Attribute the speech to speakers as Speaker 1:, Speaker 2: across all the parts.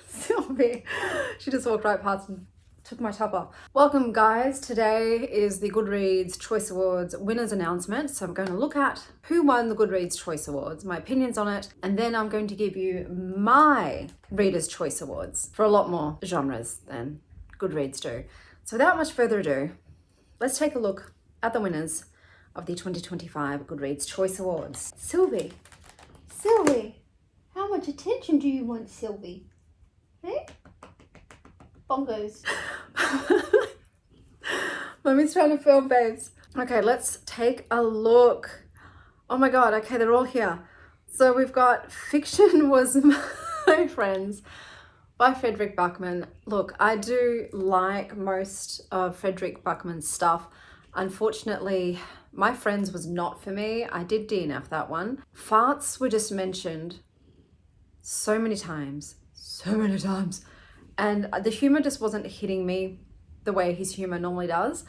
Speaker 1: Sylvie, she just walked right past and took my top off. Welcome guys, today is the Goodreads Choice Awards winners announcement. So I'm going to look at who won the Goodreads Choice Awards, my opinions on it, and then I'm going to give you my Reader's Choice Awards for a lot more genres than Goodreads do. So without much further ado, let's take a look at the winners of the 2025 Goodreads Choice Awards.
Speaker 2: Sylvie, how much attention do you want, Sylvie? Hey? Bongos.
Speaker 1: Mommy's trying to film, babes. Okay, let's take a look. Oh my God, okay, they're all here. So we've got Fiction Was My Friends by Frederick Buckman. Look, I do like most of Frederick Buckman's stuff. Unfortunately, My Friends was not for me. I did DNF that one. Farts were just mentioned so many times. And the humor just wasn't hitting me the way his humor normally does.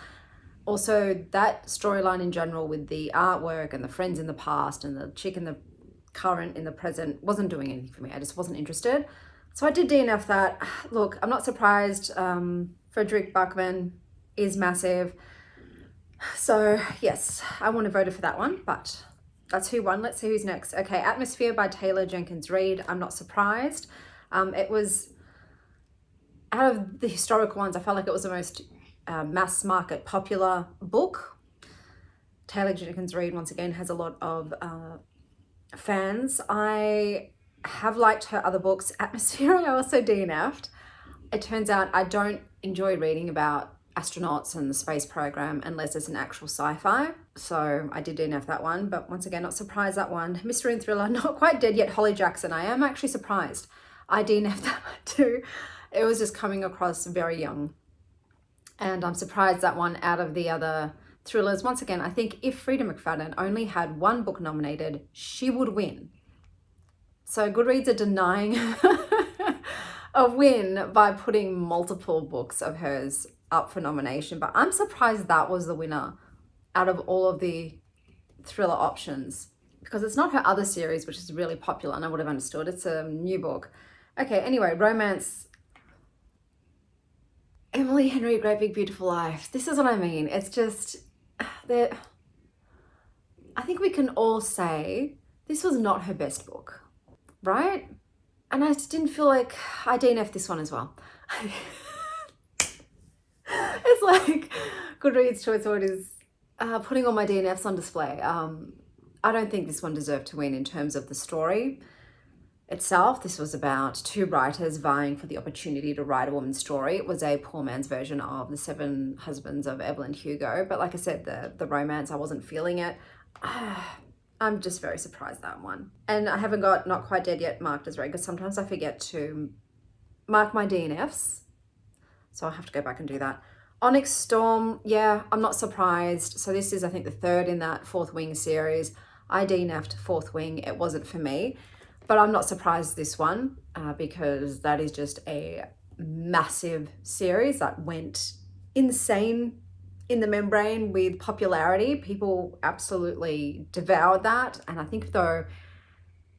Speaker 1: Also, that storyline in general with the artwork and the friends in the past and the chick in the current in the present wasn't doing anything for me. I just wasn't interested. So I did DNF that. Look, I'm not surprised. Frederick Buckman is massive. So yes, I wouldn't have voted for that one, but that's who won. Let's see who's next. Okay, Atmosphere by Taylor Jenkins Reid. I'm not surprised. It was, out of the historical ones, I felt like it was the most mass market popular book. Taylor Jenkins Reid, once again, has a lot of fans. I have liked her other books. Atmosphere, I also DNF'd. It turns out I don't enjoy reading about astronauts and the space program unless it's an actual sci-fi. So I did DNF that one, but once again, not surprised that one. Mystery and Thriller, not quite dead yet. Holly Jackson, I am actually surprised. I DNF'd that one too. It was just coming across very young. And I'm surprised that one out of the other thrillers. Once again, I think if Frida McFadden only had one book nominated, she would win. So Goodreads are denying a win by putting multiple books of hers up for nomination. But I'm surprised that was the winner out of all of the thriller options, because it's not her other series, which is really popular, and I would have understood. It's a new book. Okay, anyway, romance. Emily Henry, Great Big Beautiful Life. This is what I mean. It's just, I think we can all say this was not her best book, right? And I just didn't feel like I DNF'd this one as well. It's like Goodreads Choice Award is putting all my DNFs on display. I don't think this one deserved to win in terms of the story itself. This was about two writers vying for the opportunity to write a woman's story. It was a poor man's version of The Seven Husbands of Evelyn Hugo. But like I said, the romance, I wasn't feeling it. I'm just very surprised that one. And I haven't got Not Quite Dead Yet marked as read, because sometimes I forget to mark my DNFs. So I'll have to go back and do that. Onyx Storm, yeah, I'm not surprised. So this is, I think, the third in that Fourth Wing series. I DNF'd Fourth Wing. It wasn't for me. But I'm not surprised this one because that is just a massive series that went insane in the membrane with popularity. People absolutely devoured that. And I think, though,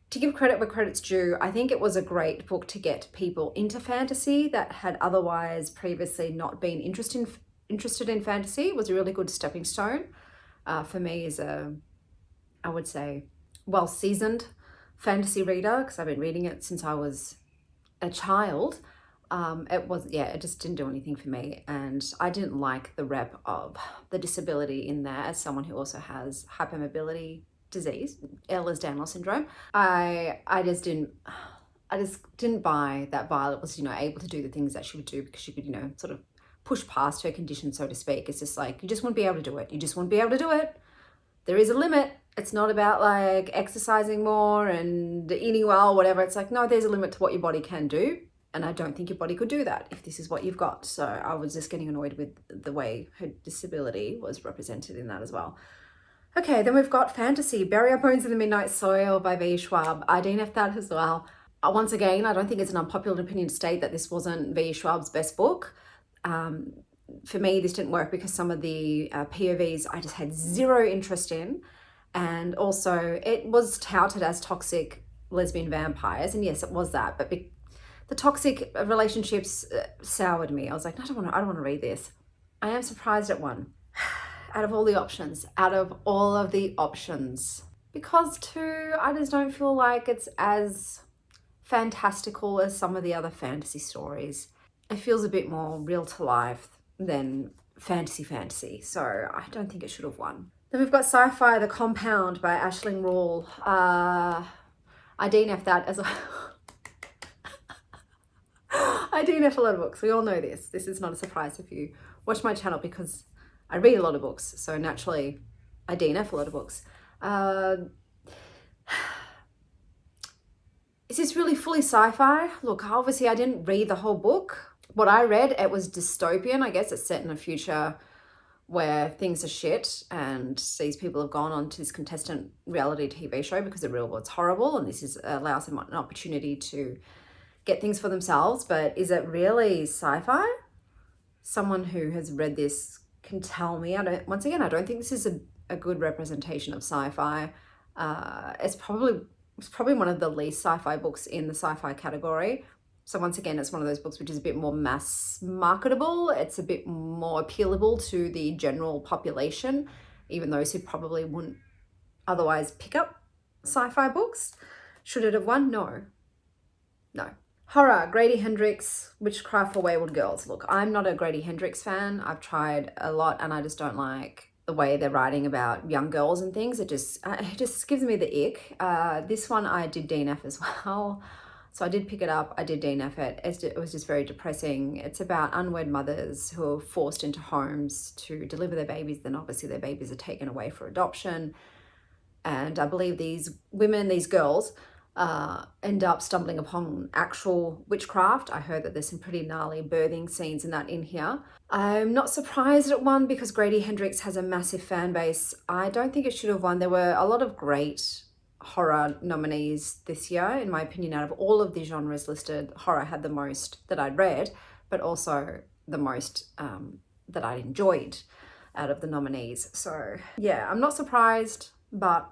Speaker 1: to give credit where credit's due, I think it was a great book to get people into fantasy that had otherwise previously not been interested in fantasy. It was a really good stepping stone for me as a, I would say, well-seasoned fantasy reader, because I've been reading it since I was a child. It just didn't do anything for me. And I didn't like the rep of the disability in there as someone who also has hypermobility disease, Ehlers-Danlos syndrome. I just didn't buy that Violet was, able to do the things that she would do because she could, sort of push past her condition, so to speak. It's just like, you just wouldn't be able to do it. You just wouldn't be able to do it. There is a limit. It's not about like exercising more and eating well, whatever. It's like, no, there's a limit to what your body can do. And I don't think your body could do that if this is what you've got. So I was just getting annoyed with the way her disability was represented in that as well. Okay, then we've got fantasy, Bury Our Bones in the Midnight Soil by V. Schwab. I DNF'd that as well. Once again, I don't think it's an unpopular opinion to state that this wasn't V. Schwab's best book. For me, this didn't work because some of the POVs I just had zero interest in. And also it was touted as toxic lesbian vampires. And yes, it was that. But The toxic relationships soured me. I was like, I don't want to read this. I am surprised at one. Out of all the options, because two, I just don't feel like it's as fantastical as some of the other fantasy stories. It feels a bit more real to life than fantasy. So I don't think it should have won. Then we've got Sci-Fi, The Compound by Aisling Rule. I DNF that as a... I DNF a lot of books. We all know this. This is not a surprise if you watch my channel, because I read a lot of books. So naturally, I DNF a lot of books. Is this really fully sci-fi? Look, obviously I didn't read the whole book. What I read, it was dystopian. I guess it's set in a future where things are shit and these people have gone on to this contestant reality TV show because the real world's horrible, and this allows them an opportunity to get things for themselves. But is it really sci-fi? Someone who has read this can tell me. I don't think this is a good representation of sci-fi. It's probably one of the least sci-fi books in the sci-fi category. So once again, it's one of those books which is a bit more mass marketable. It's a bit more appealable to the general population, even those who probably wouldn't otherwise pick up sci-fi books. Should it have won? No. Horror, Grady Hendrix, Witchcraft for Wayward Girls. Look, I'm not a Grady Hendrix fan. I've tried a lot and I just don't like the way they're writing about young girls and things. It just gives me the ick. This one I did DNF as well. So I did pick it up, I did DNF it. It was just very depressing. It's about unwed mothers who are forced into homes to deliver their babies. Then obviously their babies are taken away for adoption. And I believe these girls, end up stumbling upon actual witchcraft. I heard that there's some pretty gnarly birthing scenes and that in here. I'm not surprised it won because Grady Hendrix has a massive fan base. I don't think it should have won. There were a lot of great horror nominees this year. In my opinion, out of all of the genres listed, horror had the most that I'd read, but also the most that I'd enjoyed out of the nominees. So yeah, I'm not surprised, but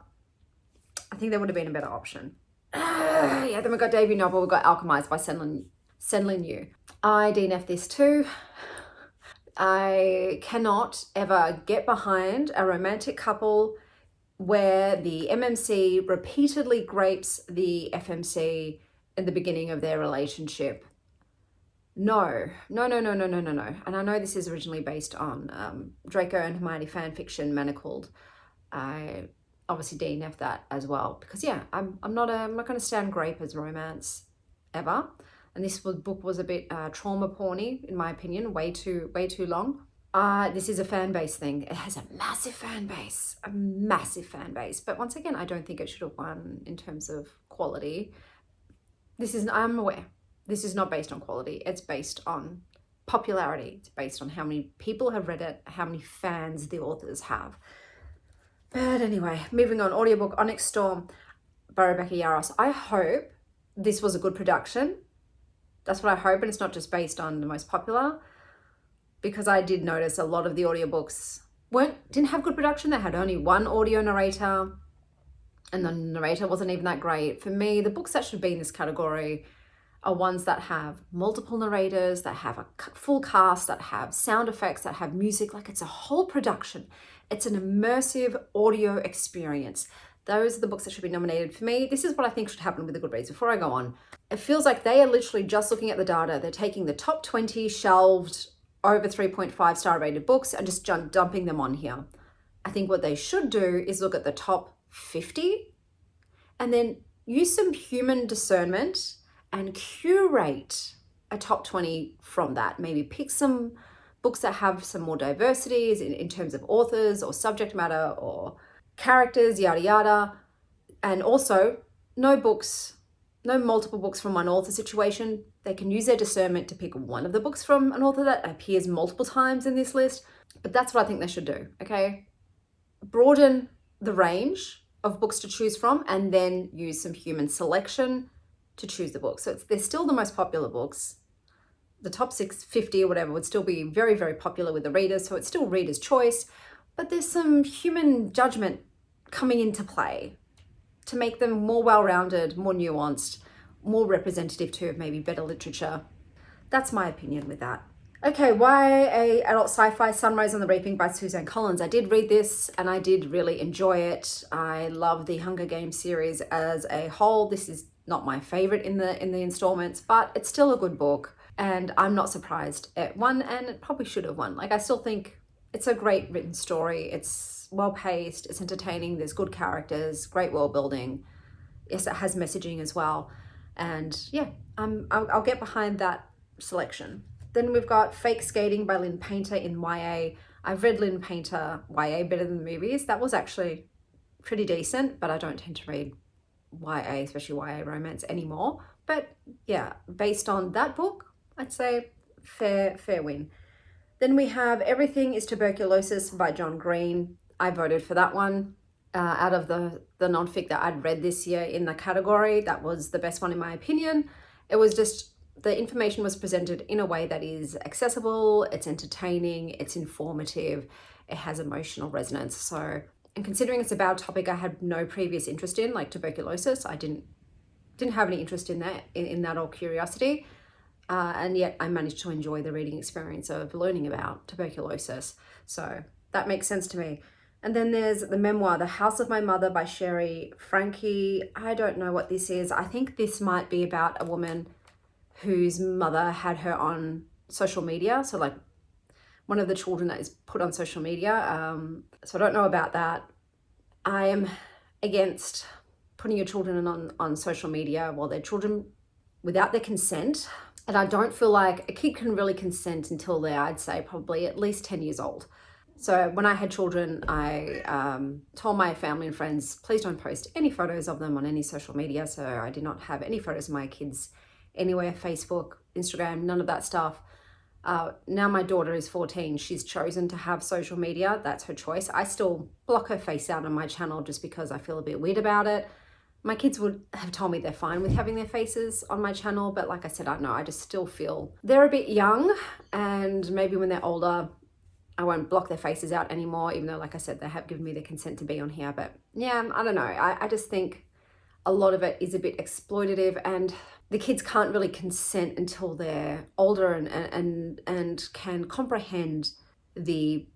Speaker 1: I think there would have been a better option. Yeah, then we got debut novel, we got Alchemized by Senlin Yu. I DNF this too. I cannot ever get behind a romantic couple where the MMC repeatedly grapes the FMC in the beginning of their relationship. No. And I know this is originally based on Draco and Hermione fanfiction Manacled. I obviously DNF that as well because yeah, I'm not going to stand grape as romance ever. And this book was a bit trauma porny in my opinion, way too long. This is a fan base thing. It has a massive fan base. But once again, I don't think it should have won in terms of quality. I'm aware, this is not based on quality. It's based on popularity. It's based on how many people have read it, how many fans the authors have. But anyway, moving on, audiobook Onyx Storm by Rebecca Yarros. I hope this was a good production. That's what I hope, and it's not just based on the most popular, because I did notice a lot of the audiobooks didn't have good production. They had only one audio narrator, and the narrator wasn't even that great. For me, the books that should be in this category are ones that have multiple narrators, that have a full cast, that have sound effects, that have music. Like, it's a whole production. It's an immersive audio experience. Those are the books that should be nominated for me. This is what I think should happen with the Goodreads. Before I go on, it feels like they are literally just looking at the data. They're taking the top 20 shelved over 3.5 star rated books and just dumping them on here. I think what they should do is look at the top 50 and then use some human discernment and curate a top 20 from that. Maybe pick some books that have some more diversities in terms of authors or subject matter or characters, yada yada. And also no multiple books from one author situation. They can use their discernment to pick one of the books from an author that appears multiple times in this list. But that's what I think they should do, okay? Broaden the range of books to choose from and then use some human selection to choose the book. So they're still the most popular books. The top 650 or whatever would still be very, very popular with the readers. So it's still reader's choice, but there's some human judgment coming into play to make them more well-rounded, more nuanced, more representative too of maybe better literature. That's my opinion with that. Okay, YA adult sci-fi Sunrise on the Reaping by Suzanne Collins. I did read this and I did really enjoy it. I love the Hunger Games series as a whole. This is not my favorite in the installments, but it's still a good book, and I'm not surprised it won, and it probably should have won. Like, I still think it's a great written story. It's well paced, it's entertaining, there's good characters, great world building. Yes, it has messaging as well. And yeah, I'll get behind that selection. Then we've got Fake Skating by Lynn Painter in YA. I've read Lynn Painter YA better than the movies. That was actually pretty decent, but I don't tend to read YA, especially YA romance anymore. But yeah, based on that book, I'd say fair win. Then we have Everything is Tuberculosis by John Green. I voted for that one. Out of the nonfic that I'd read this year in the category, that was the best one in my opinion. It was just, the information was presented in a way that is accessible, it's entertaining, it's informative, it has emotional resonance. So, and considering it's about a topic I had no previous interest in, like tuberculosis, I didn't have any interest in that or curiosity. And yet I managed to enjoy the reading experience of learning about tuberculosis. So that makes sense to me. And then there's the memoir, The House of My Mother by Sherry Frankie. I don't know what this is. I think this might be about a woman whose mother had her on social media. So like one of the children that is put on social media. So I don't know about that. I am against putting your children on social media while they're children without their consent. And I don't feel like a kid can really consent until they're, I'd say, probably at least 10 years old. So when I had children, I told my family and friends, please don't post any photos of them on any social media. So I did not have any photos of my kids anywhere, Facebook, Instagram, none of that stuff. Now my daughter is 14. She's chosen to have social media. That's her choice. I still block her face out on my channel just because I feel a bit weird about it. My kids would have told me they're fine with having their faces on my channel. But like I said, I don't know, I just still feel they're a bit young, and maybe when they're older, I won't block their faces out anymore, even though, like I said, they have given me the consent to be on here. But yeah, I don't know. I just think a lot of it is a bit exploitative, and the kids can't really consent until they're older and can comprehend the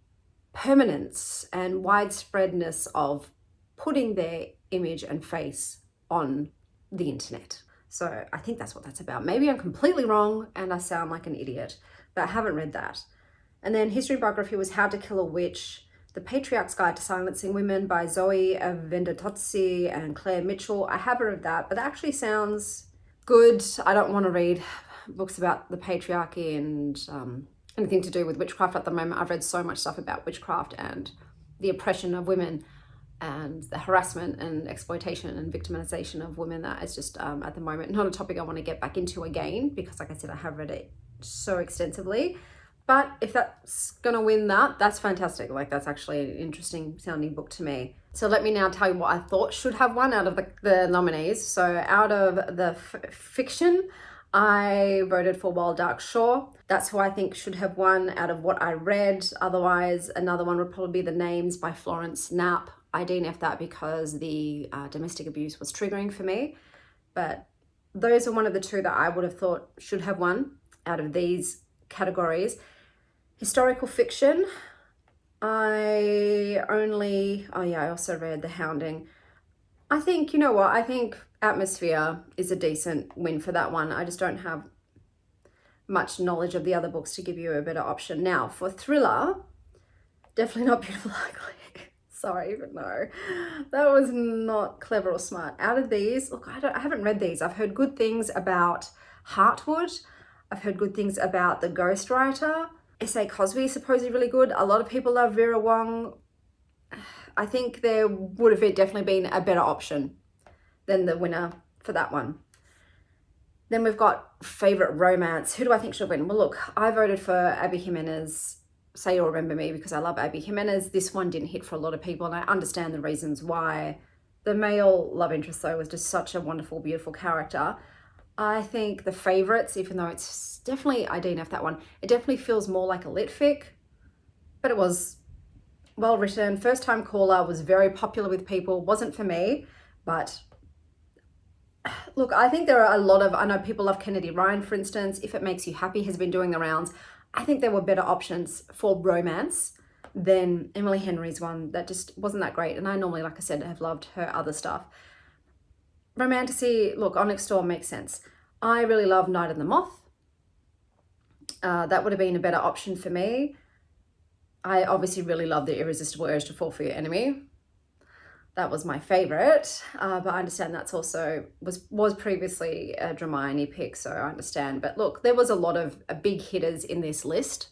Speaker 1: permanence and widespreadness of putting their image and face on the internet. So I think that's what that's about. Maybe I'm completely wrong and I sound like an idiot, but I haven't read that. And then history biography was How to Kill a Witch, The Patriarch's Guide to Silencing Women by Zoe Vendotozzi and Claire Mitchell. I have read that, but that actually sounds good. I don't want to read books about the patriarchy and anything to do with witchcraft at the moment. I've read so much stuff about witchcraft and the oppression of women and the harassment and exploitation and victimization of women that is just at the moment not a topic I want to get back into again, because like I said, I have read it so extensively. But if that's gonna win that, that's fantastic. Like, that's actually an interesting sounding book to me. So let me now tell you what I thought should have won out of the nominees. So out of the fiction, I voted for Wild Dark Shore. That's who I think should have won out of what I read. Otherwise, another one would probably be The Names by Florence Knapp. I DNF'd that because the domestic abuse was triggering for me. But those are one of the two that I would have thought should have won out of these categories. Historical fiction, I also read The Hounding. I think, you know what, I think Atmosphere is a decent win for that one. I just don't have much knowledge of the other books to give you a better option. Now, for thriller, definitely not Beautiful Ugly. Sorry, but no, that was not clever or smart. Out of these, look, I haven't read these. I've heard good things about Heartwood. I've heard good things about The Ghostwriter. S.A. Cosby is supposedly really good. A lot of people love Vera Wong. I think there would have definitely been a better option than the winner for that one. Then we've got favorite romance. Who do I think should win? Well, look, I voted for Abby Jimenez, Say You'll Remember Me, because I love Abby Jimenez. This one didn't hit for a lot of people, and I understand the reasons why. The male love interest, though, was just such a wonderful, beautiful character. I think The Favourites, even though it's definitely, I DNF that one, it definitely feels more like a litfic, but it was well written. First Time Caller was very popular with people, wasn't for me, but Look, I think there are a lot of, I know people love Kennedy Ryan, for instance. If It Makes You Happy has been doing the rounds. I think there were better options for romance than Emily Henry's one. That just wasn't that great. And I normally, like I said, have loved her other stuff. Romantasy, look, Onyx Storm makes sense. I really love Night of the Moth. That would have been a better option for me. I obviously really love The Irresistible Urge to Fall for Your Enemy. That was my favorite, but I understand that's also was previously a Hermione pick, so I understand. But look, there was a lot of big hitters in this list,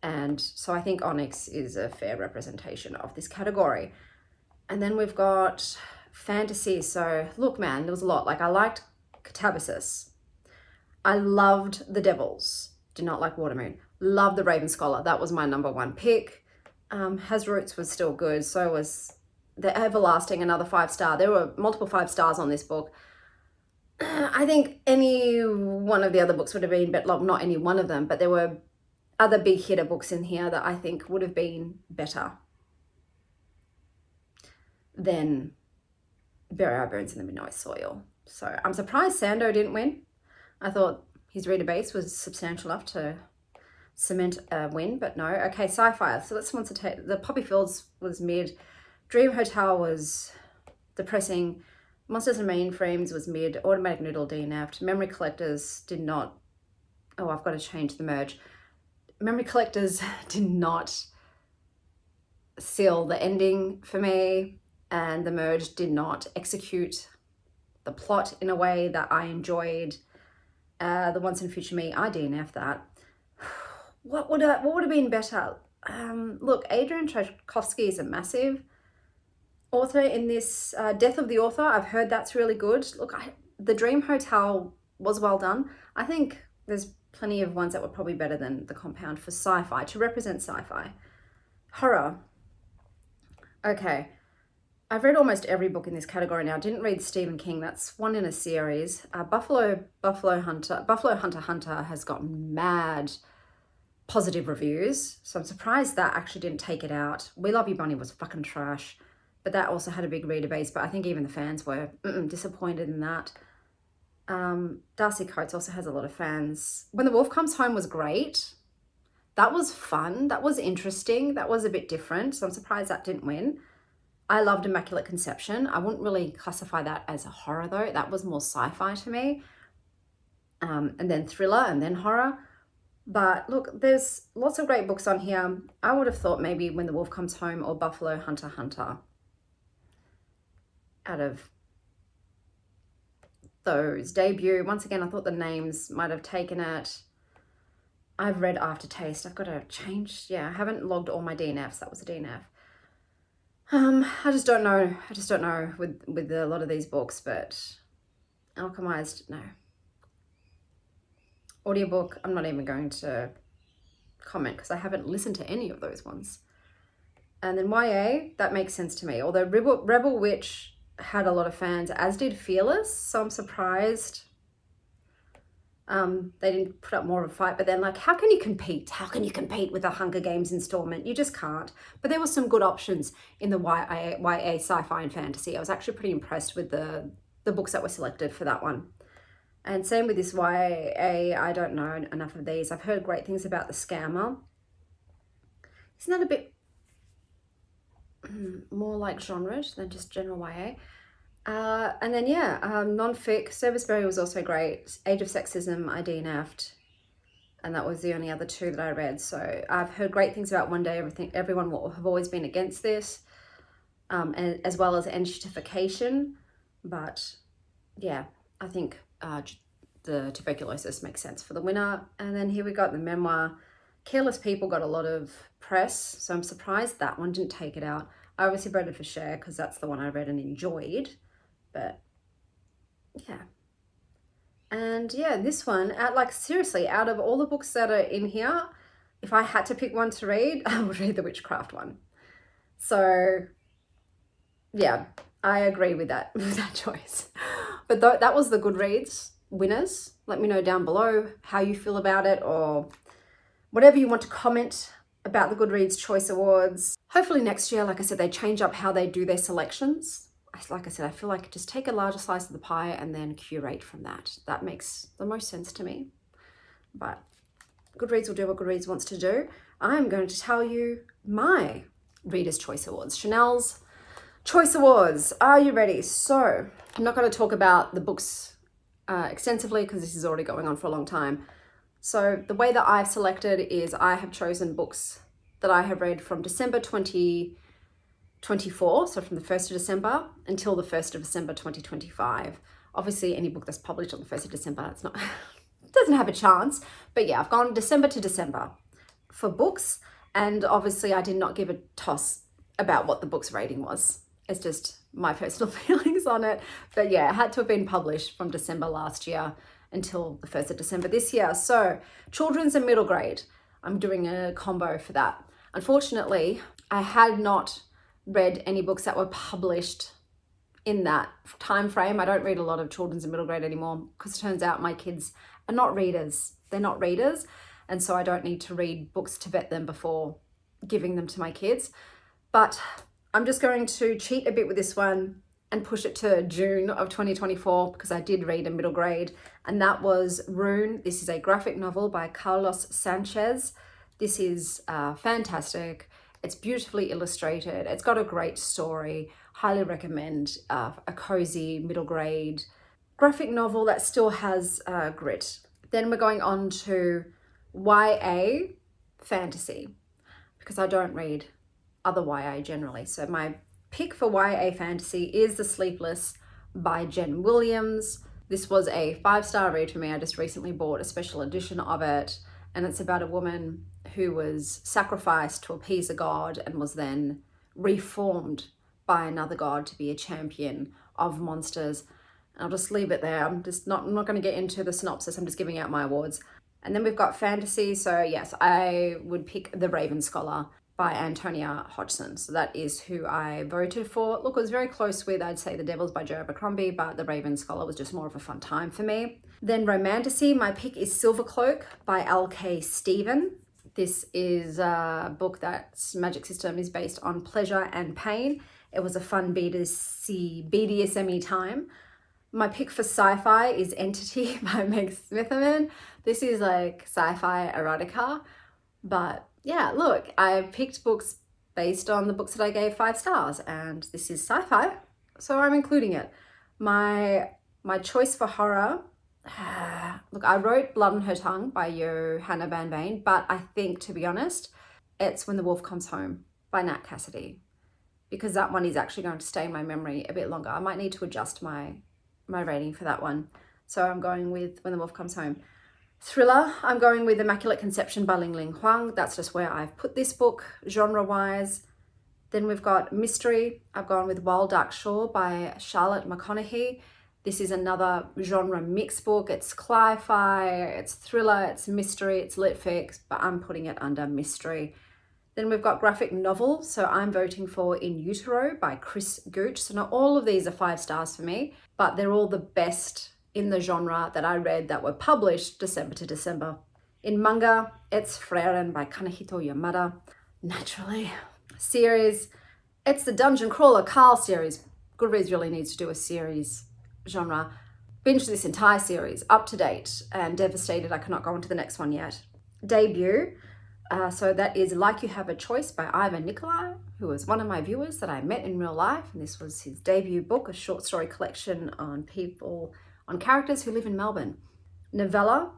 Speaker 1: and so I think Onyx is a fair representation of this category. And then we've got fantasy. So look, man, there was a lot. Like, I liked Catabasis. I loved The Devils. Did not like Watermoon. Loved The Raven Scholar. That was my number one pick. Has Roots was still good. So was The Everlasting, another 5-star. There were multiple 5 stars on this book. I think any one of the other books would have been, but not any one of them, but there were other big hitter books in here that I think would have been better than Bury Our Bones in the Midnight Soil. So I'm surprised Sando didn't win. I thought his reader base was substantial enough to cement a win, but no. Okay, sci-fi. So let's want to take the Poppy Fields was mid. Dream Hotel was depressing. Monsters and Mainframes was mid. Automatic Noodle DNF'd. Memory Collectors did not. Oh, I've got to change the merge. Memory Collectors did not seal the ending for me, and the merge did not execute the plot in a way that I enjoyed. The Once and Future Me, I DNF'd that. What would have been better? Look, Adrian Tchaikovsky is a massive author in this. Death of the Author, I've heard that's really good. Look, The Dream Hotel was well done. I think there's plenty of ones that were probably better than The Compound for sci-fi, to represent sci-fi. Horror. Okay. I've read almost every book in this category now. I didn't read Stephen King. That's one in a series. Buffalo Hunter has gotten mad positive reviews. So I'm surprised that actually didn't take it out. We Love You Bunny was fucking trash. But that also had a big reader base. But I think even the fans were disappointed in that. Darcy Coates also has a lot of fans. When the Wolf Comes Home was great. That was fun. That was interesting. That was a bit different. So I'm surprised that didn't win. I loved Immaculate Conception. I wouldn't really classify that as a horror though. That was more sci-fi to me. And then thriller and then horror. But look, there's lots of great books on here. I would have thought maybe When the Wolf Comes Home or Buffalo Hunter out of those. Debut, once again, I thought the names might have taken it. I've read Aftertaste. I've got to change. Yeah, I haven't logged all my DNFs. That was a DNF. I just don't know. with a lot of these books, but Alchemized, no. Audiobook, I'm not even going to comment because I haven't listened to any of those ones. And then YA, that makes sense to me. Although Rebel Witch had a lot of fans, as did Fearless, so I'm surprised they didn't put up more of a fight. But then, like, how can you compete? How can you compete with a Hunger Games installment? You just can't. But there were some good options in the YA sci-fi and fantasy. I was actually pretty impressed with the books that were selected for that one. And same with this YA, I don't know enough of these. I've heard great things about The Scammer. Isn't that a bit more like genre than just general YA? And then, yeah, nonfic. Serviceberry was also great. Age of Sexism, I DNF'd. And that was the only other 2 that I read. So I've heard great things about One Day Everyone will have always been against this, and as well as Enshitification. But yeah, I think the tuberculosis makes sense for the winner. And then here we got the memoir. Careless People got a lot of press, so I'm surprised that one didn't take it out. I obviously voted for Share because that's the one I read and enjoyed. But yeah. And yeah, this one, seriously, out of all the books that are in here, if I had to pick one to read, I would read the Witchcraft one. So yeah, I agree with that choice. But that was the Goodreads winners. Let me know down below how you feel about it, or whatever you want to comment about the Goodreads Choice Awards. Hopefully next year, like I said, they change up how they do their selections. like I said, I feel like just take a larger slice of the pie and then curate from that. That makes the most sense to me. But Goodreads will do what Goodreads wants to do. I'm going to tell you my Reader's Choice Awards. Chanel's Choice Awards. Are you ready? So I'm not going to talk about the books extensively because this is already going on for a long time. So the way that I've selected is I have chosen books that I have read from December 2024, so from the 1st of December until the 1st of December 2025. Obviously, any book that's published on the 1st of December, it's not, it doesn't have a chance. But yeah, I've gone December to December for books. And obviously, I did not give a toss about what the book's rating was. It's just my personal feelings on it. But yeah, it had to have been published from December last year until the 1st of December this year. So children's and middle grade, I'm doing a combo for that. Unfortunately, I had not read any books that were published in that time frame. I don't read a lot of children's and middle grade anymore because it turns out my kids are not readers. They're not readers. And so I don't need to read books to vet them before giving them to my kids. But I'm just going to cheat a bit with this one and push it to June of 2024 because I did read a middle grade, and that was Rune. This is a graphic novel by Carlos Sanchez. This is fantastic. It's beautifully illustrated. It's got a great story. Highly recommend a cozy middle grade graphic novel that still has grit. Then we're going on to YA fantasy because I don't read other YA generally. So my pick for YA fantasy is The Sleepless by Jen Williams. This was a 5-star read for me. I just recently bought a special edition of it, and it's about a woman who was sacrificed to appease a god and was then reformed by another god to be a champion of monsters. I'll just leave it there. I'm not going to get into the synopsis. I'm just giving out my awards. And then we've got fantasy. So yes, I would pick The Raven Scholar by Antonia Hodgson. So that is who I voted for. Look, it was very close with, I'd say, The Devils by Joe Abercrombie, but The Raven Scholar was just more of a fun time for me. Then romantasy, my pick is Silver Cloak by L.K. Stephen. This is a book that's magic system is based on pleasure and pain. It was a fun BDSM-y time. My pick for sci-fi is Entity by Meg Smitherman. This is like sci-fi erotica, but yeah, look, I picked books based on the books that I gave 5 stars, and this is sci-fi, so I'm including it. My choice for horror, look, I wrote Blood on Her Tongue by Johanna Van Veen, but I think, to be honest, it's When the Wolf Comes Home by Nat Cassidy, because that one is actually going to stay in my memory a bit longer. I might need to adjust my rating for that one. So I'm going with When the Wolf Comes Home. Thriller, I'm going with Immaculate Conception by Ling Ling Huang. That's just where I've put this book genre-wise. Then we've got mystery. I've gone with Wild Dark Shore by Charlotte McConaughey. This is another genre mix book. It's sci-fi, it's thriller, it's mystery, it's litfic, but I'm putting it under mystery. Then we've got graphic novel. So I'm voting for In Utero by Chris Gooch. So not all of these are 5 stars for me, but they're all the best in the genre that I read that were published December to December. In manga, it's Freren by Kanehito Yamada. Naturally. Series, it's the Dungeon Crawler Carl series. Goodreads really needs to do a series genre. Binged this entire series, up to date, and devastated I cannot go on to the next one yet. Debut, so that is Like You Have a Choice by Ivan Nikolai, who was one of my viewers that I met in real life, and this was his debut book, a short story collection on characters who live in Melbourne. Novella,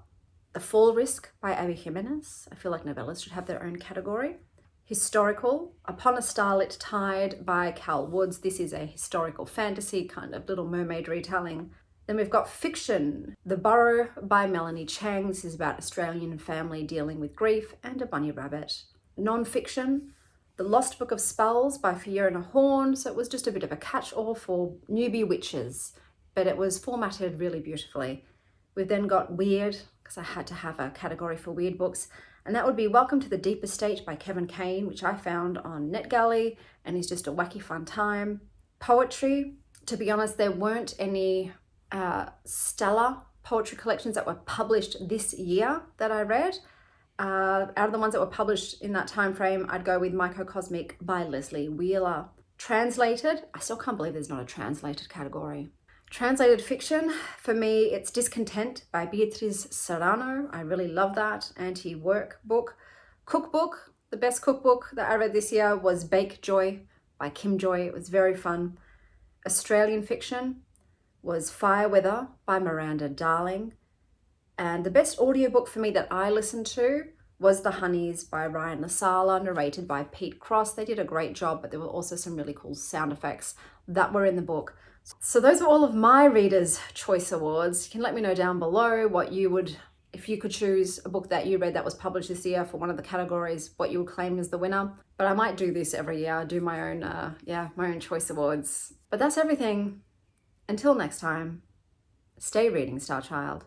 Speaker 1: The Fall Risk by Abby Jimenez. I feel like novellas should have their own category. Historical, Upon a Starlit Tide by Cal Woods. This is a historical fantasy, kind of Little Mermaid retelling. Then we've got fiction, The Burrow by Melanie Chang. This is about Australian family dealing with grief and a bunny rabbit. Non-fiction, The Lost Book of Spells by Fiona Horn. So it was just a bit of a catch-all for newbie witches, but it was formatted really beautifully. We've then got weird, because I had to have a category for weird books, and that would be Welcome to the Deep Estate by Kevin Kane, which I found on NetGalley, and is just a wacky fun time. Poetry, to be honest, there weren't any stellar poetry collections that were published this year that I read. Out of the ones that were published in that time frame, I'd go with Microcosmic by Leslie Wheeler. Translated, I still can't believe there's not a translated category. Translated fiction, for me, it's Discontent by Beatriz Serrano. I really love that anti-work book. Cookbook, the best cookbook that I read this year was Bake Joy by Kim Joy. It was very fun. Australian fiction was Fire Weather by Miranda Darling. And the best audiobook for me that I listened to was The Honeys by Ryan Lasala, narrated by Pete Cross. They did a great job, but there were also some really cool sound effects that were in the book. So those are all of my Reader's Choice Awards. You can let me know down below what you would, if you could choose a book that you read that was published this year for one of the categories, what you would claim as the winner. But I might do this every year, do my own, my own Choice Awards. But that's everything. Until next time, stay reading, Star Child.